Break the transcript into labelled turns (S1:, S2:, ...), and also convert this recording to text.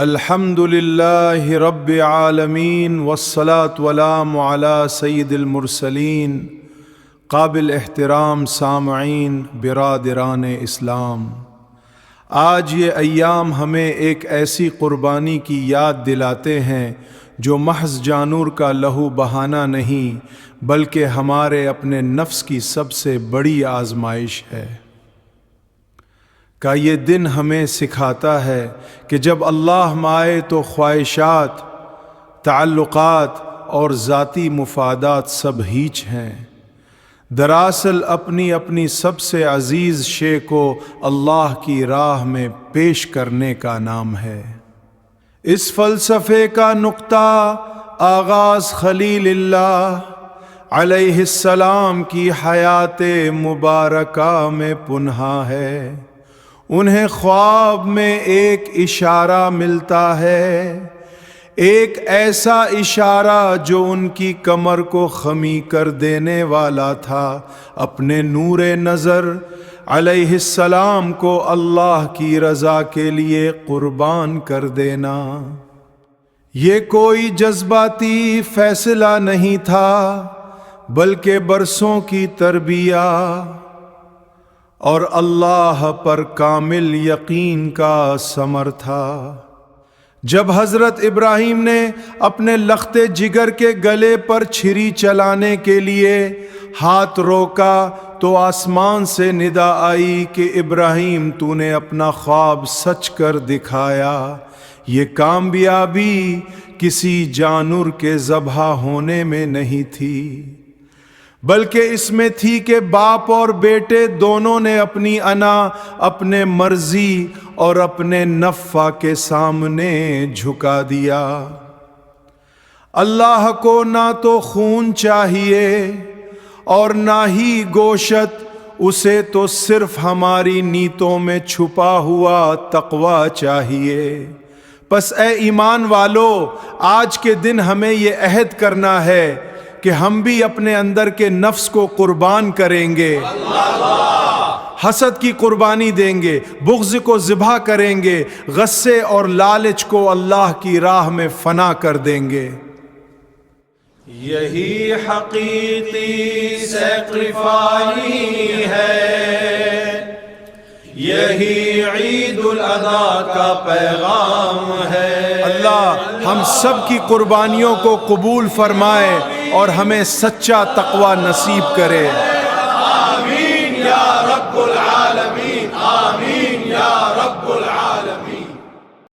S1: الحمد للہ رب العالمین والصلاة والسلام علی سید المرسلین۔ قابل احترام سامعین، برادران اسلام، آج یہ ایام ہمیں ایک ایسی قربانی کی یاد دلاتے ہیں جو محض جانور کا لہو بہانا نہیں بلکہ ہمارے اپنے نفس کی سب سے بڑی آزمائش ہے۔ کہ یہ دن ہمیں سکھاتا ہے کہ جب اللہ مائے تو خواہشات، تعلقات اور ذاتی مفادات سب ہیچ ہیں۔ دراصل اپنی اپنی سب سے عزیز شے کو اللہ کی راہ میں پیش کرنے کا نام ہے۔ اس فلسفے کا نقطہ آغاز خلیل اللہ علیہ السلام کی حیات مبارکہ میں پنہا ہے۔ انہیں خواب میں ایک اشارہ ملتا ہے، ایک ایسا اشارہ جو ان کی کمر کو خمی کر دینے والا تھا۔ اپنے نور نظر علیہ السلام کو اللہ کی رضا کے لیے قربان کر دینا، یہ کوئی جذباتی فیصلہ نہیں تھا بلکہ برسوں کی تربیت اور اللہ پر کامل یقین کا ثمر تھا۔ جب حضرت ابراہیم نے اپنے لخت جگر کے گلے پر چھری چلانے کے لیے ہاتھ روکا تو آسمان سے ندا آئی کہ ابراہیم تو نے اپنا خواب سچ کر دکھایا۔ یہ کامیابی کسی جانور کے ذبح ہونے میں نہیں تھی بلکہ اس میں تھی کہ باپ اور بیٹے دونوں نے اپنی انا، اپنے مرضی اور اپنے نفع کے سامنے جھکا دیا۔ اللہ کو نہ تو خون چاہیے اور نہ ہی گوشت، اسے تو صرف ہماری نیتوں میں چھپا ہوا تقوی چاہیے۔ پس اے ایمان والو، آج کے دن ہمیں یہ عہد کرنا ہے کہ ہم بھی اپنے اندر کے نفس کو قربان کریں گے، حسد کی قربانی دیں گے، بغض کو ذبح کریں گے، غصے اور لالچ کو اللہ کی راہ میں فنا کر دیں گے۔ یہی حقیقی سیکریفائی ہے، یہی عید الاضحیٰ کا پیغام ہے۔ اللہ ہم سب کی قربانیوں کو قبول فرمائے اور ہمیں سچا تقوی نصیب کرے۔